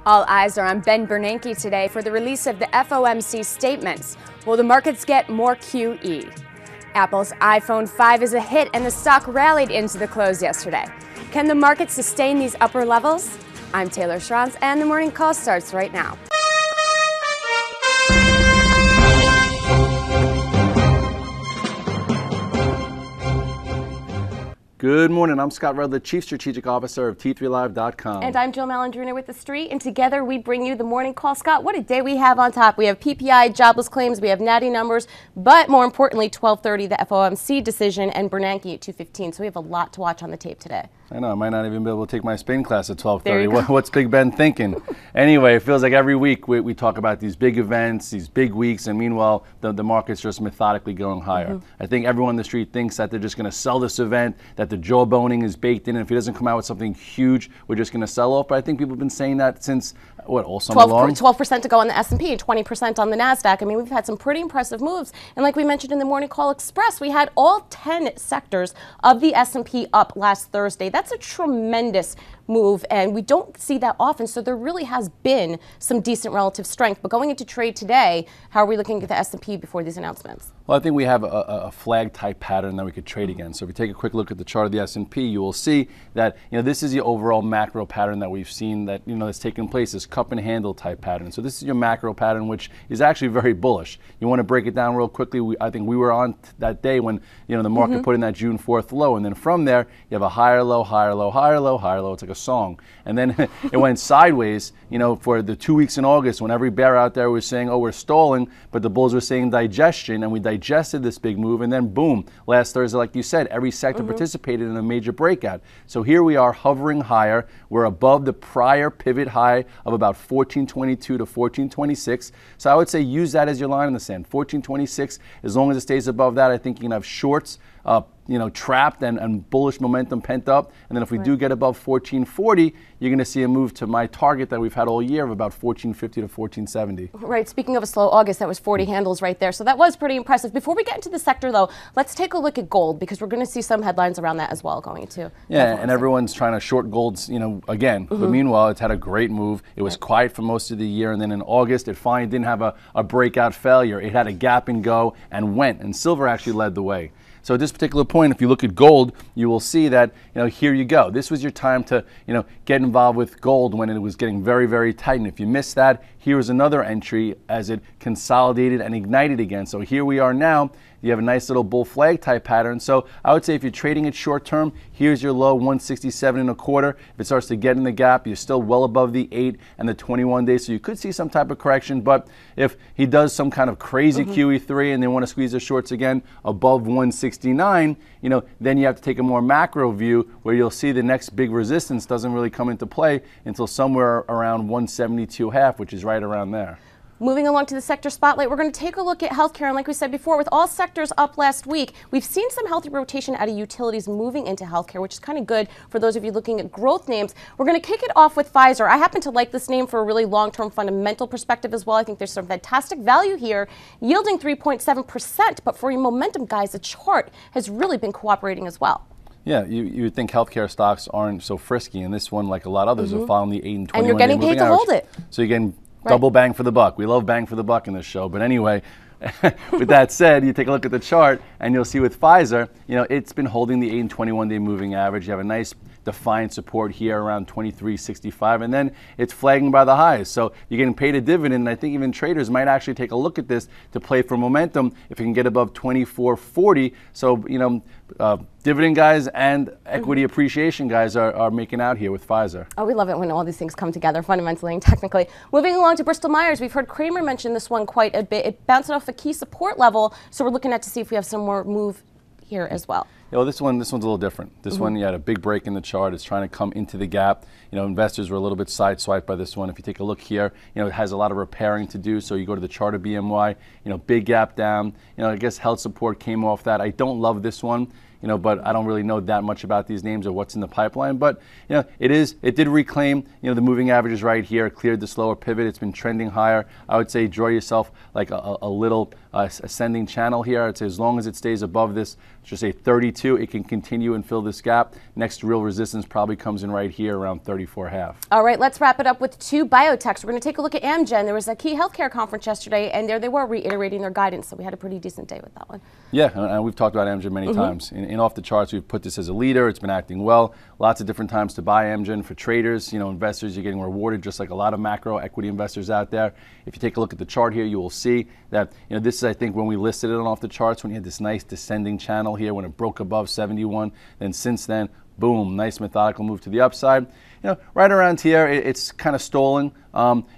All eyes are on Ben Bernanke today for the release of the FOMC statements. Will the markets get more QE? Apple's iPhone 5 is a hit and the stock rallied into the close yesterday. Can the market sustain these upper levels? I'm Taylor Schranz and the morning call starts right now. Good morning. I'm Scott Rudd, the Chief Strategic Officer of T3Live.com. And I'm Jill Malandrina with The Street. And together we bring you the morning call. Scott, what a day we have on top. We have PPI, jobless claims, we have natty numbers, but more importantly, 12:30, the FOMC decision, and Bernanke at 2:15. So we have a lot to watch on the tape today. I know. I might not even be able to take my Spain class at 12:30. What's Big Ben thinking? Anyway, it feels like every week we talk about these big events, these big weeks, and meanwhile, the market's just methodically going higher. I think everyone on the street thinks that they're just going to sell this event, that the jawboning is baked in, and if he doesn't come out with something huge, we're just going to sell off. But I think people have been saying that since, all summer long? 12% to go on the S&P and 20% on the NASDAQ. I mean, we've had some pretty impressive moves. And like we mentioned in the Morning Call Express, we had all 10 sectors of the S&P up last Thursday. That's a tremendous move, and we don't see that often, so there really has been some decent relative strength. But going into trade today, how are we looking at the S&P before these announcements? Well, I think we have a flag type pattern that we could trade against. So if you take a quick look at the chart of the S&P, you will see that this is the overall macro pattern that we've seen that that's taken place, this cup and handle type pattern. So this is your macro pattern, which is actually very bullish. You want to break it down real quickly. I think we were on that day when the market put in that June 4th low, and then from there you have a higher low, higher low, higher low, higher low. It's like a song, and then it went sideways. For the 2 weeks in August, when every bear out there was saying, "Oh, we're stalling," but the bulls were saying digestion, and we digested this big move, and then boom, last Thursday, like you said, every sector participated in a major breakout. So here we are hovering higher. We're above the prior pivot high of about 1422 to 1426. So I would say use that as your line in the sand. 1426, as long as it stays above that, I think you can have shorts trapped and bullish momentum pent up. And then if we do get above 1440, you're going to see a move to my target that we've had all year of about 1450 to 1470. Right. Speaking of a slow August, that was 40 handles right there. So that was pretty impressive. Before we get into the sector, though, let's take a look at gold, because we're going to see some headlines around that as well going into. Yeah, and everyone's trying to short golds, again. But meanwhile, it's had a great move. It was quiet for most of the year, and then in August, it finally didn't have a breakout failure. It had a gap and go and went, and silver actually led the way. So at this particular point, if you look at gold, you will see that, here you go. This was your time to, get involved with gold when it was getting very, very tight. And if you missed that, here is another entry as it consolidated and ignited again. So here we are now. You have a nice little bull flag type pattern. So I would say if you're trading it short term, here's your low, 167.25. If it starts to get in the gap, you're still well above the 8 and the 21 days. So you could see some type of correction. But if he does some kind of crazy QE3 and they want to squeeze the shorts again above 169, then you have to take a more macro view where you'll see the next big resistance doesn't really come into play until somewhere around 172.5, which is right around there. Moving along to the sector spotlight, we're going to take a look at healthcare. And like we said before, with all sectors up last week, we've seen some healthy rotation out of utilities moving into healthcare, which is kind of good for those of you looking at growth names. We're going to kick it off with Pfizer. I happen to like this name for a really long-term fundamental perspective as well. I think there's some fantastic value here, yielding 3.7%. But for your momentum, guys, the chart has really been cooperating as well. Yeah, you would think healthcare stocks aren't so frisky, and this one, like a lot of others, are following the 8 and 21 And you're getting paid to hold it. So you're getting double bang for the buck. We love bang for the buck in this show. But anyway, with that said, you take a look at the chart and you'll see with Pfizer, it's been holding the 8 and 21 day moving average. You have a nice defined support here around 23.65, and then it's flagging by the highs. So you're getting paid a dividend, and I think even traders might actually take a look at this to play for momentum if you can get above 24.40. So, dividend guys and equity appreciation guys are making out here with Pfizer. Oh, we love it when all these things come together fundamentally and technically. Moving along to Bristol Myers, we've heard Kramer mention this one quite a bit. It bounced off a key support level, so we're looking at to see if we have some more move here as well. Well, this one's a little different. This one, you had a big break in the chart. It's trying to come into the gap. Investors were a little bit sideswiped by this one. If you take a look here, it has a lot of repairing to do. So you go to the chart of BMY, big gap down. I guess health support came off that. I don't love this one. But I don't really know that much about these names or what's in the pipeline. But it did reclaim the moving averages right here, cleared the slower pivot. It's been trending higher. I would say draw yourself like a little ascending channel here. I'd say as long as it stays above this, just say 32. 32. It can continue and fill this gap. Next real resistance probably comes in right here around 34.5. All right, let's wrap it up with two biotechs. We're going to take a look at Amgen. There was a key healthcare conference yesterday, and there they were reiterating their guidance, so we had a pretty decent day with that one. Yeah, and we've talked about Amgen many times. In Off the Charts, we've put this as a leader. It's been acting well. Lots of different times to buy Amgen for traders. Investors, you're getting rewarded just like a lot of macro equity investors out there. If you take a look at the chart here, you will see that this is, I think, when we listed it on Off the Charts, when you had this nice descending channel here, when it broke above 71. Then since then, boom, nice methodical move to the upside. Right around here, it's kind of stalling.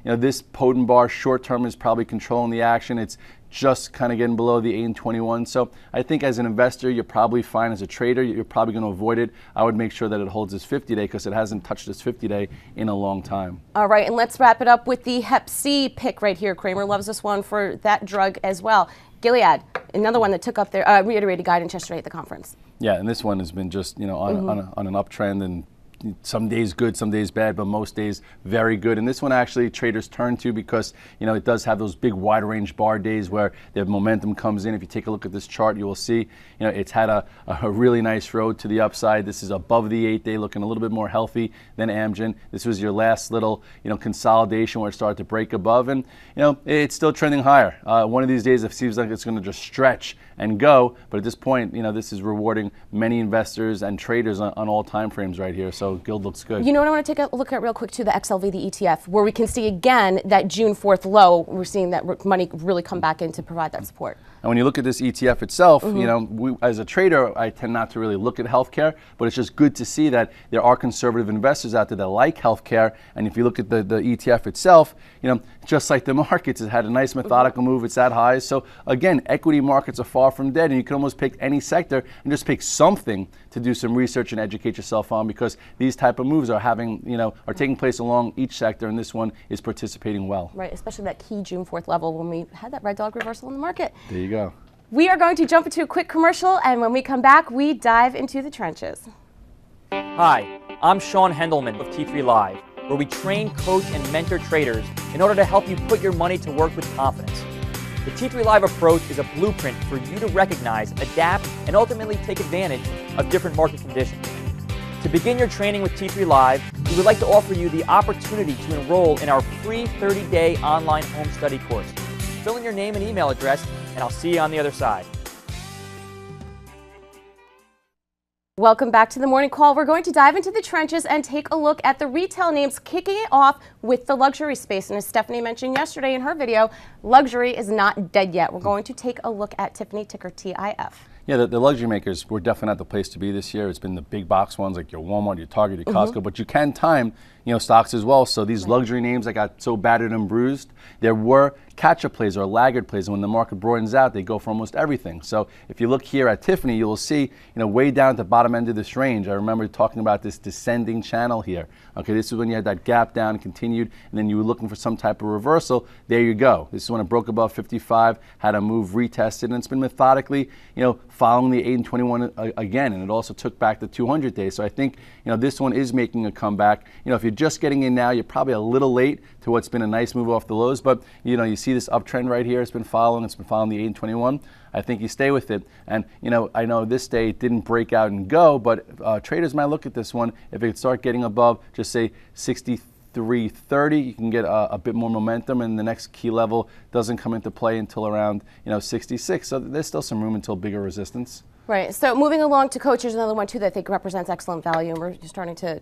This potent bar short term is probably controlling the action. It's just kind of getting below the 821. So I think as an investor, you're probably fine. As a trader, you're probably going to avoid it. I would make sure that it holds this 50-day because it hasn't touched this 50-day in a long time. All right, and let's wrap it up with the Hep C pick right here. Kramer loves this one for that drug as well. Gilead, another one that took up their reiterated guidance yesterday at the conference. Yeah, and this one has been just on an uptrend, and some days good, some days bad, but most days very good. And this one actually traders turn to because it does have those big wide range bar days where the momentum comes in. If you take a look at this chart, you will see it's had a really nice road to the upside. This is above the 8-day, looking a little bit more healthy than Amgen. This was your last little consolidation where it started to break above, and it's still trending higher. One of these days it seems like it's going to just stretch and go, but at this point this is rewarding many investors and traders on all time frames right here. So Guild looks good. You know what I want to take a look at real quick too, the XLV, the ETF, where we can see again that June 4th low. We're seeing that money really come back in to provide that support. And when you look at this ETF itself, as a trader, I tend not to really look at healthcare, but it's just good to see that there are conservative investors out there that like healthcare. And if you look at the ETF itself, just like the markets, it had a nice methodical move. It's at highs. So again, equity markets are far from dead, and you can almost pick any sector and just pick something to do some research and educate yourself on, because these type of moves are are taking place along each sector, and this one is participating well. Right, especially that key June 4th level when we had that red dog reversal in the market. There you go. We are going to jump into a quick commercial, and when we come back, we dive into the trenches. Hi, I'm Sean Hendelman of T3 Live, where we train, coach, and mentor traders in order to help you put your money to work with confidence. The T3 Live approach is a blueprint for you to recognize, adapt, and ultimately take advantage of different market conditions. To begin your training with T3 Live, we would like to offer you the opportunity to enroll in our free 30-day online home study course. Fill in your name and email address, and I'll see you on the other side. Welcome back to the morning call. We're going to dive into the trenches and take a look at the retail names, kicking it off with the luxury space. And as Stephanie mentioned yesterday in her video, luxury is not dead yet. We're going to take a look at Tiffany, ticker TIF. Yeah, the luxury makers were definitely not the place to be this year. It's been the big box ones like your Walmart, your Target, your Costco, but you can time stocks as well. So these luxury names that got so battered and bruised, there were catch-up plays or laggard plays, and when the market broadens out, they go for almost everything. So if you look here at Tiffany, you will see way down at the bottom end of this range. I remember talking about this descending channel here. Okay, this is when you had that gap down, continued, and then you were looking for some type of reversal. There you go. This is when it broke above 55, had a move retested, and it's been methodically, following the 8 and 21 again, and it also took back the 200 days. So I think this one is making a comeback. If you're just getting in now, you're probably a little late to what's been a nice move off the lows, but you see this uptrend right here. It's been following the 8 and 21. I think you stay with it. And I know this day it didn't break out and go, but traders might look at this one. If it could start getting above, just say 63.30, you can get a bit more momentum, and the next key level doesn't come into play until around 66. So there's still some room until bigger resistance. Right. So moving along to Coach, there's another one too that I think represents excellent value, and we're starting to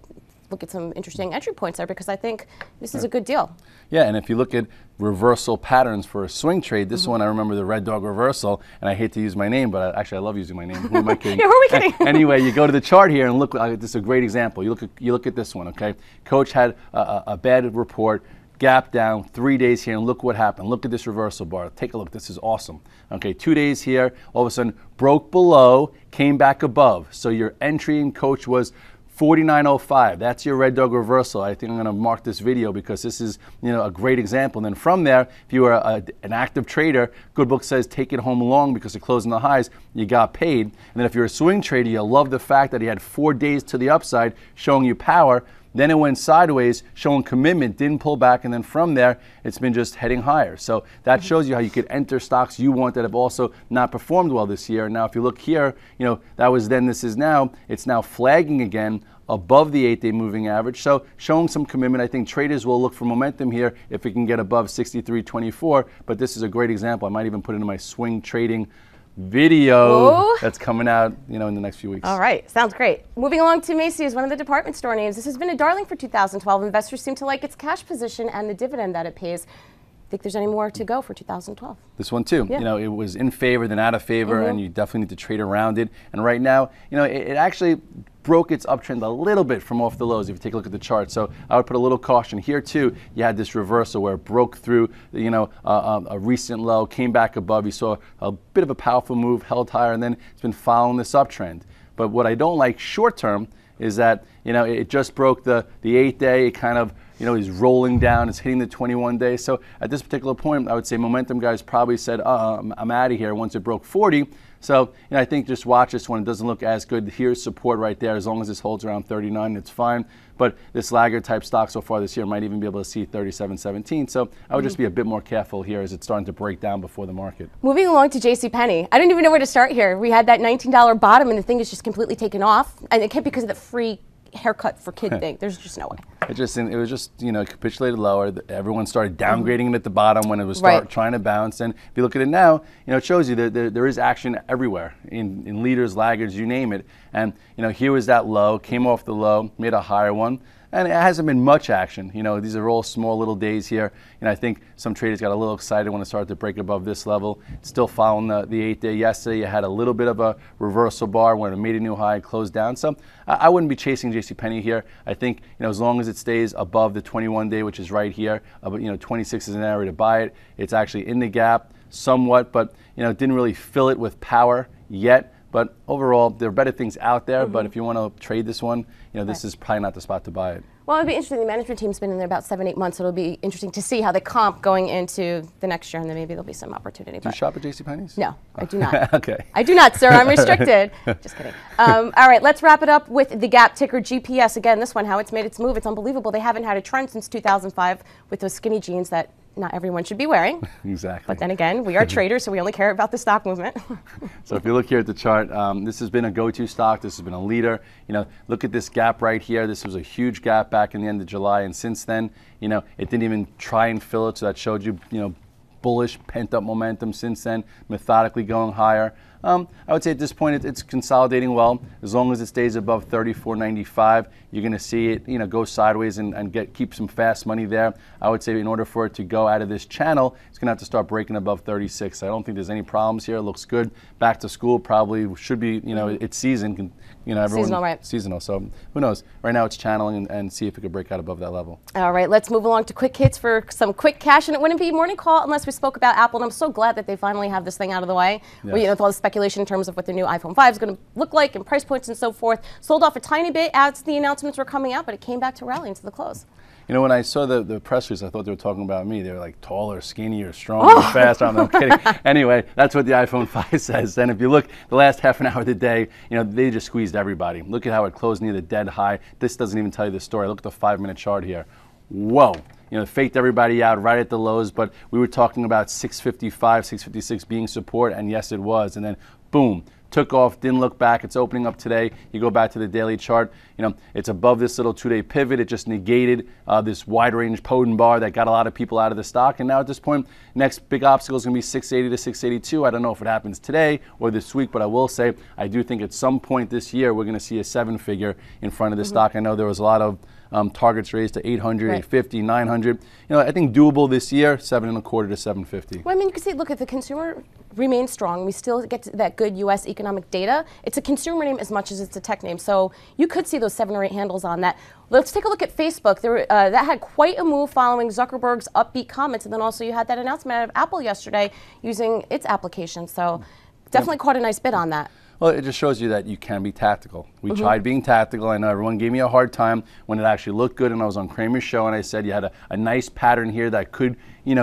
look at some interesting entry points there because I think this is a good deal. Yeah, and if you look at reversal patterns for a swing trade, this one I remember the red dog reversal, and I hate to use my name, but I love using my name. Who am I kidding? Yeah, who are we kidding? Anyway, you go to the chart here and look. This is a great example. You look at this one. Okay, Coach had a bad report. Gap down 3 days here, and look what happened. Look at this reversal bar. Take a look. This is awesome. Okay, 2 days here, all of a sudden broke below, came back above. So your entry in Coach was 49.05. That's your red dog reversal. I think I'm going to mark this video because this is a great example. And then from there, if you are an active trader, Good Book says take it home long because it closed in the highs. You got paid. And then if you're a swing trader, you love the fact that he had 4 days to the upside, showing you power. Then it went sideways, showing commitment, didn't pull back, and then from there, it's been just heading higher. So that shows you how you could enter stocks you want that have also not performed well this year. Now, if you look here, that was then, this is now. It's now flagging again above the 8-day moving average. So showing some commitment. I think traders will look for momentum here if it can get above 63.24. But this is a great example. I might even put it in my swing trading video that's coming out, in the next few weeks. All right, sounds great. Moving along to Macy's, one of the department store names. This has been a darling for 2012. Investors seem to like its cash position and the dividend that it pays. Think there's any more to go for 2012? This one too. Yeah. It was in favor, then out of favor, and you definitely need to trade around it. And right now, it actually broke its uptrend a little bit from off the lows if you take a look at the chart. So I would put a little caution here too. You had this reversal where it broke through, a recent low, came back above. You saw a bit of a powerful move, held higher, and then it's been following this uptrend. But what I don't like short term is that, it just broke the 8-day. It kind of, is rolling down. It's hitting the 21-day. So at this particular point, I would say momentum guys probably said, I'm out of here once it broke 40. So I think just watch this one. It doesn't look as good. Here's support right there. As long as this holds around 39, it's fine. But this laggard type stock so far this year might even be able to see 37.17. So I would just be a bit more careful here as it's starting to break down before the market. Moving along to JCPenney. I don't even know where to start here. We had that $19 bottom and the thing is just completely taken off. And it can't be because of the free haircut for kid thing. There's just no way. It was just capitulated lower. Everyone started downgrading it at the bottom when it was trying to bounce. And if you look at it now, it shows you that there is action everywhere in leaders, laggards, you name it. And here was that low, came off the low, made a higher one. And it hasn't been much action. These are all small little days here. And I think some traders got a little excited when it started to break above this level. It's still following the 8-day. Yesterday, you had a little bit of a reversal bar when it made a new high, closed down. So I wouldn't be chasing JCPenney here. I think, as long as it stays above the 21-day, which is right here, 26 is an area to buy it. It's actually in the gap somewhat, but, it didn't really fill it with power yet. But overall, there are better things out there. But if you want to trade this one, this is probably not the spot to buy it. Well, it'll be interesting. The management team's been in there about 7-8 months, so it'll be interesting to see how they comp going into the next year, and then maybe there'll be some opportunity. Do you shop at JCPenney's? No, I do not. Okay. I do not, sir. I'm restricted. Just kidding. All right, let's wrap it up with the Gap ticker GPS. Again, this one, how it's made its move. It's unbelievable. They haven't had a trend since 2005 with those skinny jeans that not everyone should be wearing. Exactly. But then again, we are traders, so we only care about the stock movement. So if you look here at the chart, this has been a go-to stock. This has been a leader. Look at this gap right here. This was a huge gap back in the end of July, and since then, it didn't even try and fill it. So that showed you, bullish pent-up momentum since then, methodically going higher. I would say at this point it's consolidating well. As long as it stays above 34.95, you're going to see it go sideways and keep some fast money there. I would say in order for it to go out of this channel, it's going to have to start breaking above 36. I don't think there's any problems here. It looks good. Back to school probably should be, it's season. Everyone, seasonal, right? Seasonal. So who knows? Right now it's channeling and see if it could break out above that level. All right, let's move along to quick hits for some quick cash. And it wouldn't be morning call unless we spoke about Apple. And I'm so glad that they finally have this thing out of the way. Yes. Well, with all the speculation in terms of what the new iPhone 5 is going to look like and price points and so forth. Sold off a tiny bit as the announcements were coming out, but it came back to rally into the close. When I saw the press release, I thought they were talking about me. They were like taller, skinnier, stronger, faster. I'm kidding. Anyway, that's what the iPhone 5 says. And if you look the last half an hour of the day, they just squeezed everybody. Look at how it closed near the dead high. This doesn't even tell you the story. Look at the 5-minute chart here. Whoa. Faked everybody out right at the lows, but we were talking about 655, 656 being support, and yes, it was. And then, boom, took off, didn't look back. It's opening up today. You go back to the daily chart, it's above this little 2-day pivot. It just negated this wide range Poden bar that got a lot of people out of the stock. And now at this point, next big obstacle is going to be 680 to 682. I don't know if it happens today or this week, but I will say I do think at some point this year we're going to see a 7-figure in front of the stock. I know there was a lot of targets raised to 800, 850, 900. I think doable this year, 7.25 to 750. Well, you can see, look, if the consumer remains strong, we still get that good U.S. economic data. It's a consumer name as much as it's a tech name. So you could see those 7 or 8 handles on that. Let's take a look at Facebook. That had quite a move following Zuckerberg's upbeat comments. And then also you had that announcement out of Apple yesterday using its application. So definitely caught a nice bid on that. Well, it just shows you that you can be tactical. We tried being tactical. I know everyone gave me a hard time when it actually looked good, and I was on Cramer's show, and I said you had a nice pattern here that could,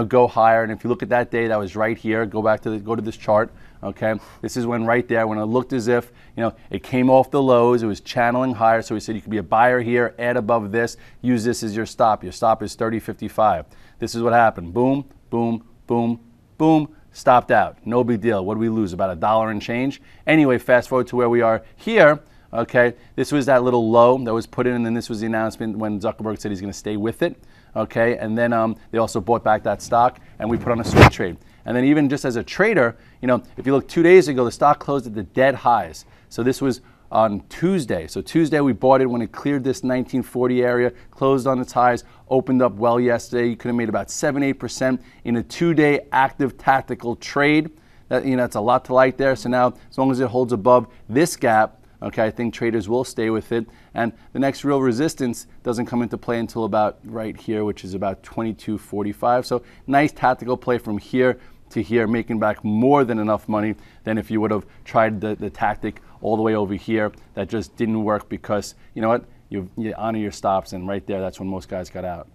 go higher. And if you look at that day, that was right here. Go to this chart. Okay, this is when right there, when it looked as if, it came off the lows, it was channeling higher. So we said you could be a buyer here, add above this, use this as your stop. Your stop is 30.55. This is what happened. Boom, boom, boom, boom. Stopped out. No big deal. What did we lose? About $1 and change. Anyway, fast forward to where we are here. Okay, this was that little low that was put in, and then this was the announcement when Zuckerberg said he's going to stay with it. Okay, and then they also bought back that stock, and we put on a swing trade. And then even just as a trader, if you look 2 days ago, the stock closed at the dead highs. So this was on Tuesday. So Tuesday we bought it when it cleared this 1940 area, closed on its highs, opened up well yesterday. You could have made about 7-8% in a 2-day active tactical trade. That, it's a lot to like there. So now, as long as it holds above this gap, okay, I think traders will stay with it. And the next real resistance doesn't come into play until about right here, which is about 22.45. So nice tactical play from here to here, making back more than enough money than if you would have tried the tactic all the way over here. That just didn't work because, you know what, you honor your stops, and right there, that's when most guys got out.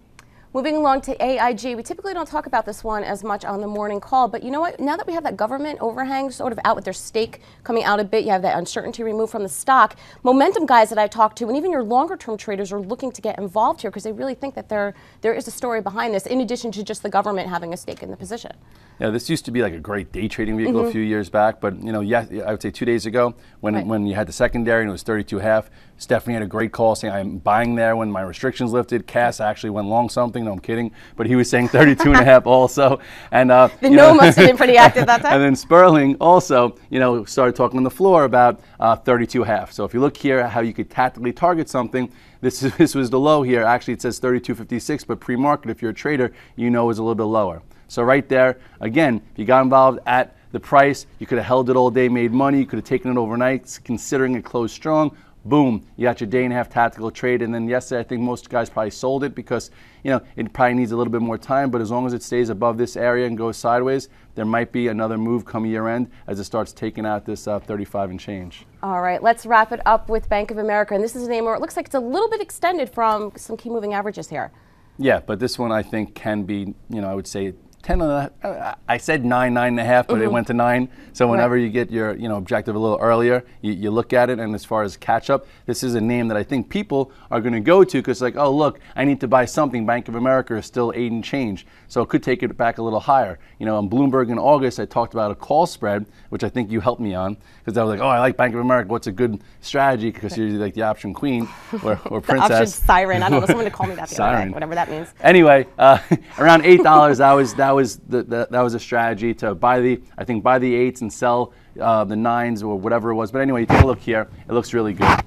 Moving along to AIG, we typically don't talk about this one as much on the morning call, but you know what? Now that we have that government overhang sort of out with their stake coming out a bit, you have that uncertainty removed from the stock. Momentum guys that I've talked to, and even your longer term traders, are looking to get involved here because they really think that there is a story behind this, in addition to just the government having a stake in the position. Yeah, this used to be like a great day trading vehicle a few years back, but yeah, I would say 2 days ago when you had the secondary and it was 32.5, Stephanie had a great call saying I'm buying there when my restrictions lifted. Cass actually went long something. No, I'm kidding, but he was saying 32.5 also. And the no must have been pretty active that time. And then Sperling also, started talking on the floor about 32.5. So if you look here at how you could tactically target something, this was the low here. Actually, it says 32.56, but pre-market, if you're a trader, is a little bit lower. So right there, again, if you got involved at the price, you could have held it all day, made money. You could have taken it overnight, considering it closed strong. Boom, you got your day-and-a-half tactical trade. And then yesterday, I think most guys probably sold it because, it probably needs a little bit more time. But as long as it stays above this area and goes sideways, there might be another move come year-end as it starts taking out this 35 and change. All right, let's wrap it up with Bank of America. And this is a name where it looks like it's a little bit extended from some key moving averages here. Yeah, but this one I think can be, I would say 10 and I said 9.5, but it went to 9. So whenever you get your objective a little earlier, you look at it. And as far as catch up, this is a name that I think people are going to go to because like, oh look, I need to buy something. Bank of America is still 8 and change, so it could take it back a little higher. On Bloomberg in August, I talked about a call spread, which I think you helped me on because I was like, oh, I like Bank of America. What's a good strategy? Because you're like the option queen or princess. Option siren. I don't know. Someone to call me that the other day, whatever that means. Anyway, around $8, that was a strategy to buy the 8s and sell the 9s or whatever it was. But anyway, you take a look here. It looks really good.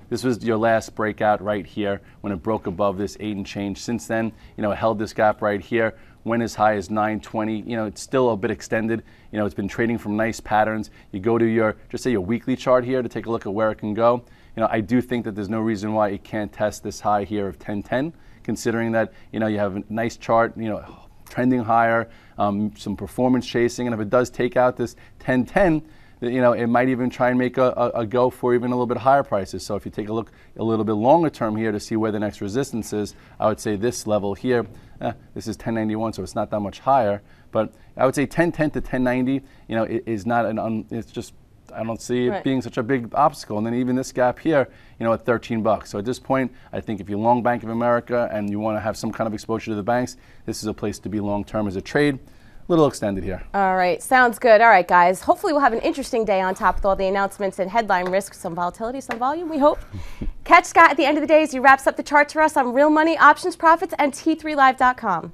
This was your last breakout right here when it broke above this 8 and change. Since then, it held this gap right here. Went as high as 920. It's still a bit extended. It's been trading from nice patterns. You go to your weekly chart here to take a look at where it can go. I do think that there's no reason why it can't test this high here of 1010, considering that you have a nice chart, trending higher, some performance chasing, and if it does take out this 1010, it might even try and make a go for even a little bit higher prices. So if you take a look a little bit longer term here to see where the next resistance is, I would say this level here, this is 1091, so it's not that much higher, but I would say 1010 to 1090, is not it's just, I don't see it being such a big obstacle. And then even this gap here, at $13. So at this point, I think if you long Bank of America and you want to have some kind of exposure to the banks, this is a place to be long term as a trade. A little extended here. All right, sounds good. All right, guys. Hopefully we'll have an interesting day on top with all the announcements and headline risks, some volatility, some volume, we hope. Catch Scott at the end of the day as he wraps up the charts for us on Real Money, Options Profits, and T3Live.com.